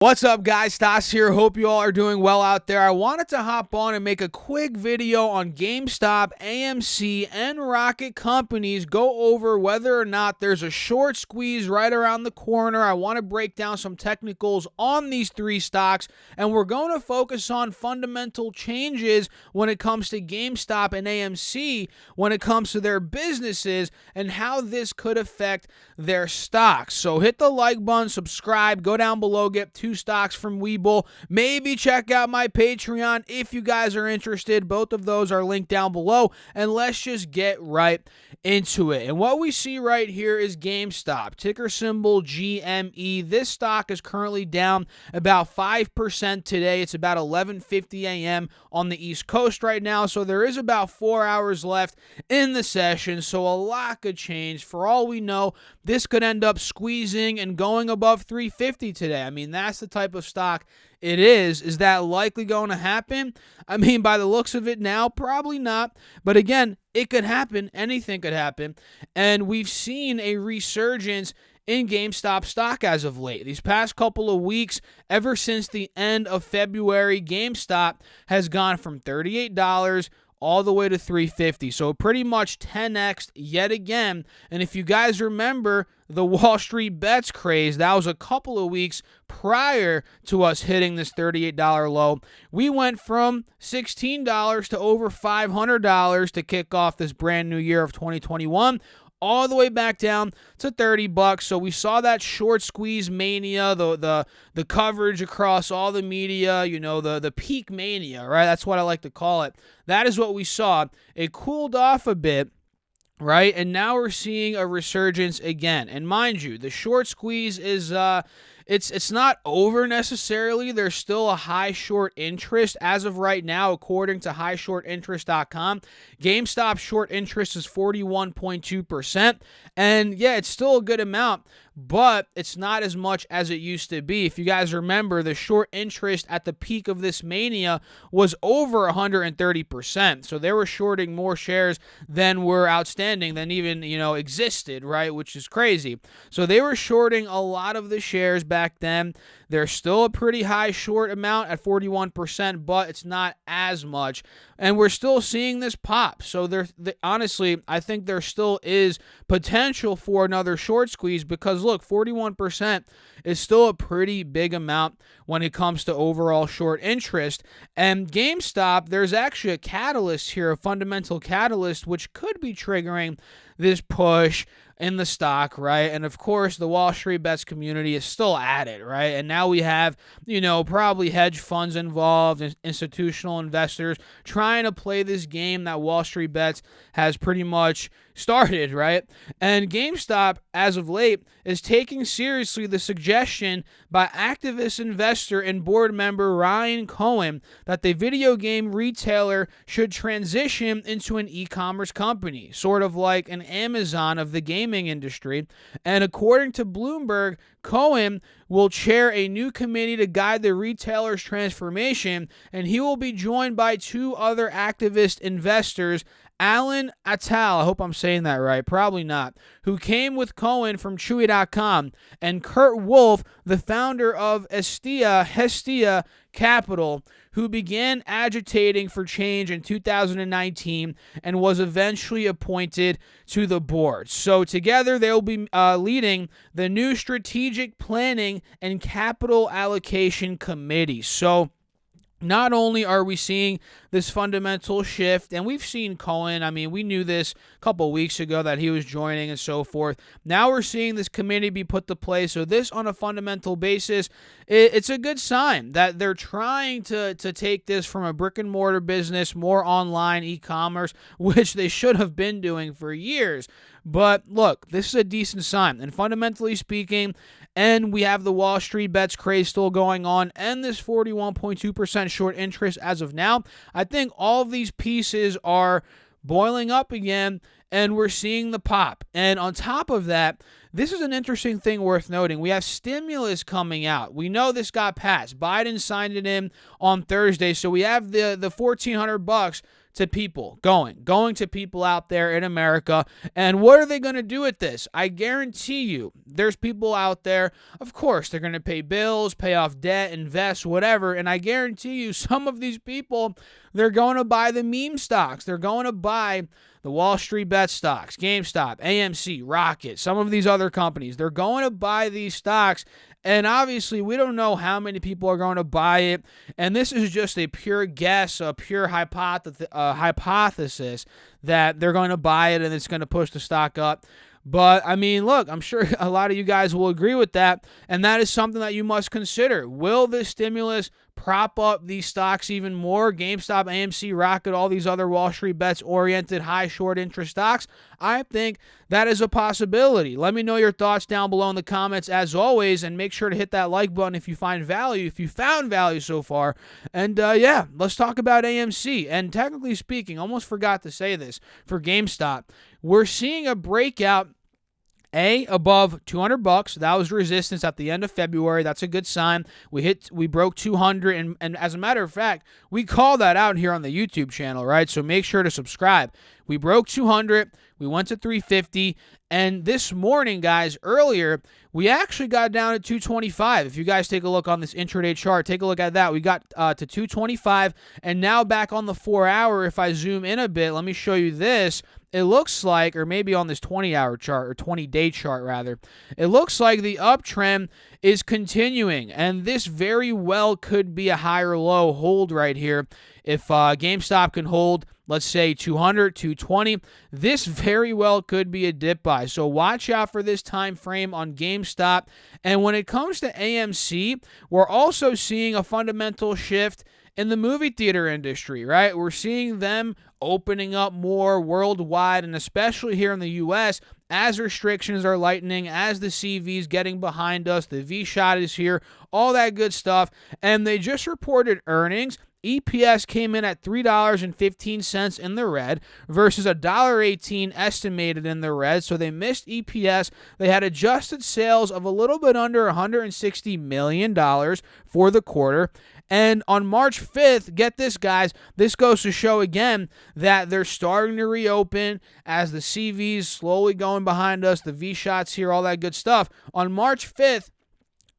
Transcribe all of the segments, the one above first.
What's up, guys? Stas here. Hope you all are doing well out there. I wanted to hop on and make a quick video on GameStop, AMC, and Rocket Companies. Go over whether or not there's a short squeeze right around the corner. I want to break down some technicals on these three stocks, and we're going to focus on fundamental changes when it comes to GameStop and AMC, when it comes to their businesses, and how this could affect their stocks. So hit the like button, subscribe, go down below, get two stocks from WeBull. Maybe check out my Patreon if you guys are interested. Both of those are linked down below, and let's just get right into it. And what we see right here is GameStop, ticker symbol GME. This stock is currently down about 5% today. It's about 11:50 a.m. on the East Coast right now, so there is about 4 hours left in the session, so a lot could change. For all we know, this could end up squeezing and going above 350 today. I mean, that's the type of stock it is. Is that likely going to happen? I mean, by the looks of it now, probably not. But again, it could happen. Anything could happen. And we've seen a resurgence in GameStop stock as of late. These past couple of weeks, ever since the end of February, GameStop has gone from $38 all the way to $350. So pretty much 10x yet again. And if you guys remember the Wall Street bets craze, that was a couple of weeks prior to us hitting this $38 low. We went from $16 to over $500 to kick off this brand new year of 2021. All the way back down to $30. So we saw that short squeeze mania, the coverage across all the media, you know, the peak mania, right? That's what I like to call it. That is what we saw. It cooled off a bit, right? And now we're seeing a resurgence again. And mind you, the short squeeze is it's not over necessarily. There's still a high short interest as of right now, according to highshortinterest.com. GameStop short interest is 41.2%. And yeah, it's still a good amount, but it's not as much as it used to be. If you guys remember, the short interest at the peak of this mania was over 130%. So they were shorting more shares than were outstanding, than even, existed, right? Which is crazy. So they were shorting a lot of the shares back then. There's still a pretty high short amount at 41%, but it's not as much. And we're still seeing this pop. So honestly, I think there still is potential for another short squeeze because, look, 41% is still a pretty big amount when it comes to overall short interest. And GameStop, there's actually a catalyst here, a fundamental catalyst, which could be triggering this push in the stock, right? And of course, the Wall Street bets community is still at it, right? And now we have, probably hedge funds involved, institutional investors trying to play this game that Wall Street bets has pretty much started, right? And GameStop, as of late, is taking seriously the suggestion by activist investor and board member Ryan Cohen that the video game retailer should transition into an e-commerce company, sort of like an Amazon of the gaming industry. And according to Bloomberg, Cohen will chair a new committee to guide the retailer's transformation, and he will be joined by two other activist investors, Alan Attal, I hope I'm saying that right, probably not, who came with Cohen from Chewy.com, and Kurt Wolf, the founder of Hestia Capital, who began agitating for change in 2019 and was eventually appointed to the board. So together they will be leading the new Strategic Planning and Capital Allocation Committee. So not only are we seeing this fundamental shift, and we've seen Cohen, we knew this a couple weeks ago that he was joining and so forth. Now we're seeing this committee be put to play. So this, on a fundamental basis, it's a good sign that they're trying to take this from a brick and mortar business, more online e-commerce, which they should have been doing for years. But look, this is a decent sign. And fundamentally speaking, and we have the Wall Street bets craze still going on, and this 41.2% short interest as of now. I think all of these pieces are boiling up again, and we're seeing the pop. And on top of that, this is an interesting thing worth noting. We have stimulus coming out. We know this got passed. Biden signed it in on Thursday, so we have the $1,400 to people, going to people out there in America. And what are they going to do with this? I guarantee you there's people out there, of course, they're going to pay bills, pay off debt, invest, whatever. And I guarantee you some of these people, they're going to buy the meme stocks. They're going to buy the Wall Street Bet stocks, GameStop, AMC, Rocket, some of these other companies. They're going to buy these stocks. And obviously, we don't know how many people are going to buy it. And this is just a pure guess, a pure hypothesis that they're going to buy it and it's going to push the stock up. But, I mean, look, I'm sure a lot of you guys will agree with that. And that is something that you must consider. Will this stimulus prop up these stocks even more? GameStop, AMC, Rocket, all these other Wall Street Bets-oriented high short interest stocks? I think that is a possibility. Let me know your thoughts down below in the comments as always, and make sure to hit that like button if you found value so far. And yeah, let's talk about AMC. And technically speaking, almost forgot to say this, for GameStop, we're seeing a breakout above $200. That was resistance at the end of February. That's a good sign. We broke 200, and as a matter of fact, we call that out here on the YouTube channel, right? So make sure to subscribe. We broke 200. We went to 350, and this morning, guys, earlier, we actually got down to 225. If you guys take a look on this intraday chart, take a look at that. We got to 225, and now back on the 4-hour, if I zoom in a bit, let me show you this. It looks like, or maybe on this 20-hour chart, or 20-day chart, rather, it looks like the uptrend is continuing, and this very well could be a higher low hold right here. If GameStop can hold, let's say 200, 220, this very well could be a dip buy. So watch out for this time frame on GameStop. And when it comes to AMC, we're also seeing a fundamental shift in the movie theater industry, right? We're seeing them opening up more worldwide, and especially here in the U.S., as restrictions are lightening, as the CV's getting behind us, the V-shot is here, all that good stuff. And they just reported earnings. EPS came in at $3.15 in the red versus $1.18 estimated in the red, so they missed EPS. They had adjusted sales of a little bit under $160 million for the quarter. And on March 5th, get this, guys, this goes to show again that they're starting to reopen as the CV's slowly going behind us, the V-shots here, all that good stuff. On March 5th,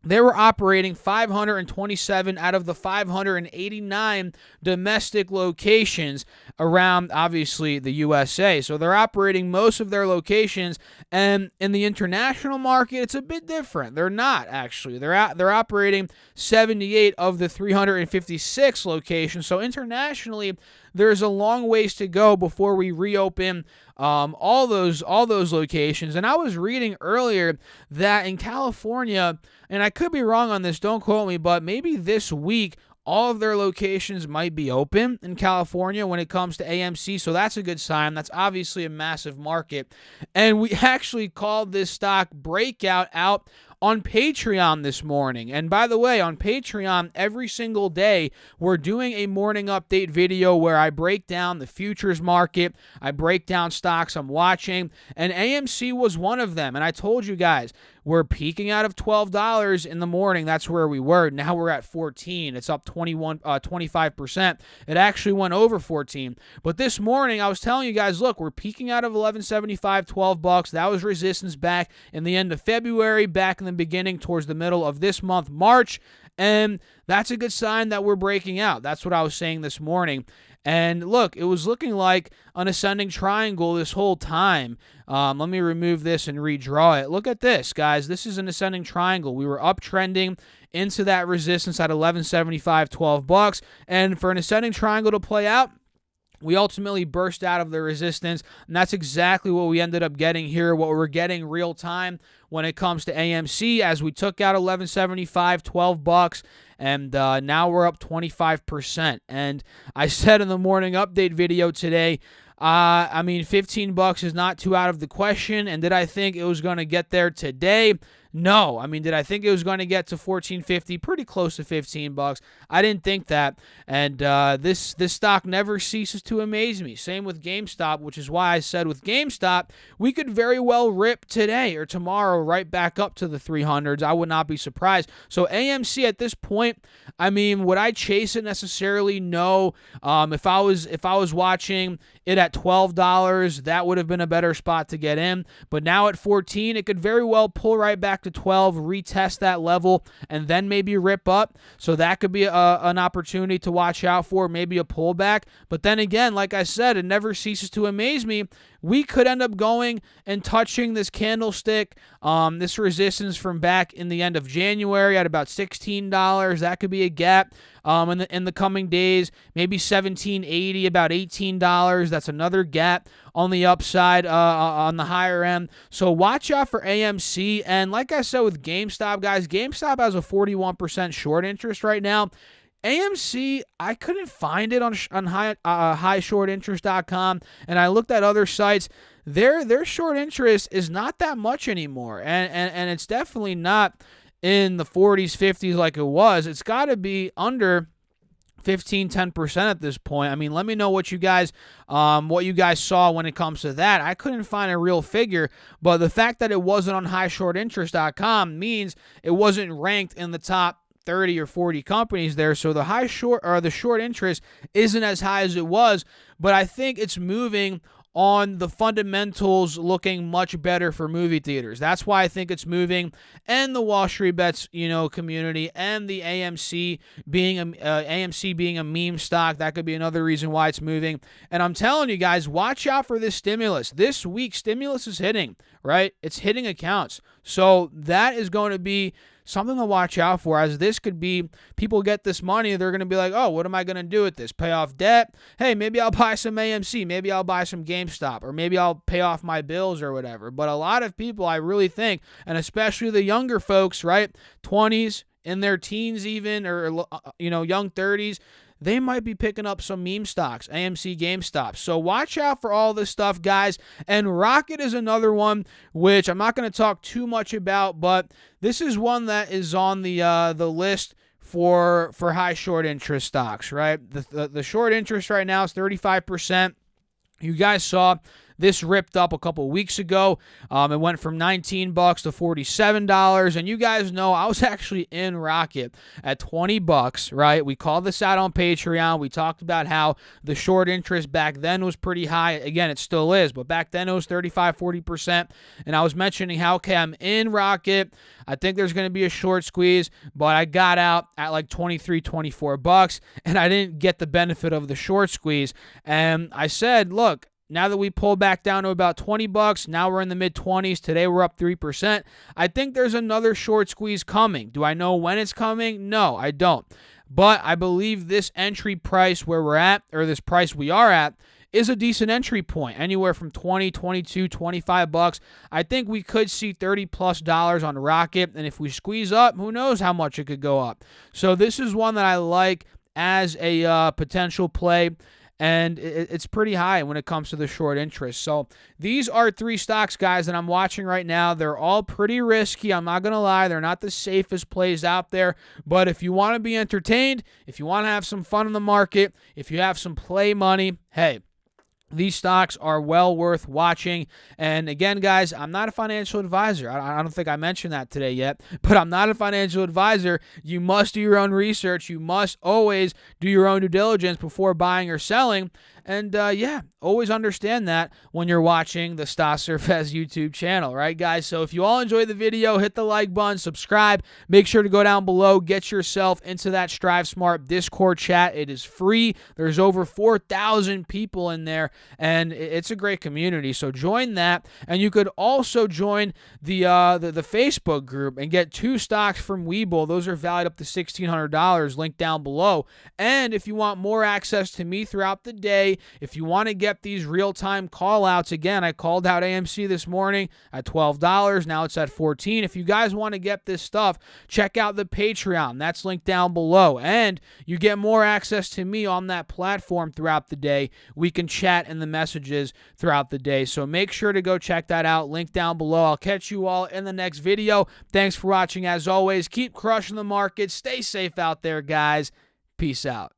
they were operating 527 out of the 589 domestic locations around, obviously, the USA. So they're operating most of their locations, and in the international market, it's a bit different. They're not, actually. They're operating 78 of the 356 locations. So internationally, there's a long ways to go before we reopen all those locations. And I was reading earlier that in California, and I could be wrong on this, don't quote me, but maybe this week all of their locations might be open in California when it comes to AMC, so that's a good sign. That's obviously a massive market. And we actually called this stock breakout out on Patreon this morning. And by the way, on Patreon, every single day, we're doing a morning update video where I break down the futures market, I break down stocks I'm watching, and AMC was one of them. And I told you guys, we're peaking out of $12 in the morning. That's where we were. Now we're at 14. It's up 25%. It actually went over 14. But this morning, I was telling you guys, look, we're peaking out of $11.75, $12. That was resistance back in the end of February, back in the beginning towards the middle of this month, March. And that's a good sign that we're breaking out. That's what I was saying this morning. And look, it was looking like an ascending triangle this whole time. Let me remove this and redraw it. Look at this, guys. This is an ascending triangle. We were uptrending into that resistance at $11.75, $12. And for an ascending triangle to play out, we ultimately burst out of the resistance, and that's exactly what we ended up getting here, what we're getting real time when it comes to AMC, as we took out $11.75, $12, and now we're up 25%. And I said in the morning update video today, I mean, $15 is not too out of the question, and did I think it was going to get there today? No. I mean, did I think it was going to get to $14.50? Pretty close to $15. I didn't think that. And this stock never ceases to amaze me. Same with GameStop, which is why I said with GameStop, we could very well rip today or tomorrow right back up to the 300s. I would not be surprised. So AMC at this point, I mean, would I chase it necessarily? No. If I was watching it at $12, that would have been a better spot to get in. But now at 14, it could very well pull right back to 12, retest that level, and then maybe rip up. So that could be an opportunity to watch out for, maybe a pullback. But then again, like I said, it never ceases to amaze me. We could end up going and touching this candlestick, this resistance from back in the end of January at about $16. That could be a gap in the coming days. Maybe $17.80, about $18. That's another gap on the upside on the higher end. So watch out for AMC. And like I said with GameStop, guys, GameStop has a 41% short interest right now. AMC, I couldn't find it on highshortinterest.com, and I looked at other sites. Their short interest is not that much anymore, and it's definitely not in the 40s, 50s like it was. It's got to be under 15-10% at this point. I mean, let me know what you guys saw when it comes to that. I couldn't find a real figure, but the fact that it wasn't on highshortinterest.com means it wasn't ranked in the top 30 or 40 companies there, so the short interest isn't as high as it was, but I think it's moving on the fundamentals looking much better for movie theaters. That's why I think it's moving, and the Wall Street Bets, community, and the AMC being a meme stock, that could be another reason why it's moving. And I'm telling you guys, watch out for this stimulus. This week, stimulus is hitting, right? It's hitting accounts. So that is going to be something to watch out for, as this could be, people get this money, they're going to be like, oh, what am I going to do with this? Pay off debt? Hey, maybe I'll buy some AMC. Maybe I'll buy some GameStop, or maybe I'll pay off my bills or whatever. But a lot of people, I really think, and especially the younger folks, right, 20s, in their teens even, or, young 30s, they might be picking up some meme stocks, AMC, GameStop. So watch out for all this stuff, guys. And Rocket is another one, which I'm not going to talk too much about, but this is one that is on the list for high short interest stocks, right? The short interest right now is 35%. You guys saw this ripped up a couple weeks ago. It went from $19 to $47. And you guys know I was actually in Rocket at $20, right? We called this out on Patreon. We talked about how the short interest back then was pretty high. Again, it still is, but back then it was 35, 40%. And I was mentioning how, okay, I'm in Rocket. I think there's going to be a short squeeze, but I got out at like $23, $24, and I didn't get the benefit of the short squeeze. And I said, look, now that we pulled back down to about $20, now we're in the mid-20s. Today we're up 3%. I think there's another short squeeze coming. Do I know when it's coming? No, I don't. But I believe this entry price where we're at, or this price we are at, is a decent entry point. Anywhere from $20, $22, $25. I think we could see $30+ on Rocket. And if we squeeze up, who knows how much it could go up. So this is one that I like as a potential play. And it's pretty high when it comes to the short interest. So these are three stocks, guys, that I'm watching right now. They're all pretty risky. I'm not going to lie. They're not the safest plays out there. But if you want to be entertained, if you want to have some fun in the market, if you have some play money, hey, these stocks are well worth watching. And again, guys, I'm not a financial advisor. I don't think I mentioned that today yet, but I'm not a financial advisor. You must do your own research. You must always do your own due diligence before buying or selling. And always understand that when you're watching the Stosurfez YouTube channel, right, guys? So if you all enjoyed the video, hit the like button, subscribe. Make sure to go down below, get yourself into that Strive Smart Discord chat. It is free. There's over 4,000 people in there, and it's a great community. So join that, and you could also join the Facebook group and get 2 stocks from WeBull. Those are valued up to $1,600. Link down below. And if you want more access to me throughout the day, if you want to get these real-time call-outs, again, I called out AMC this morning at $12. Now it's at $14. If you guys want to get this stuff, check out the Patreon. That's linked down below. And you get more access to me on that platform throughout the day. We can chat chat and the messages throughout the day. So make sure to go check that out. Link down below. I'll catch you all in the next video. Thanks for watching. As always, keep crushing the market. Stay safe out there, guys. Peace out.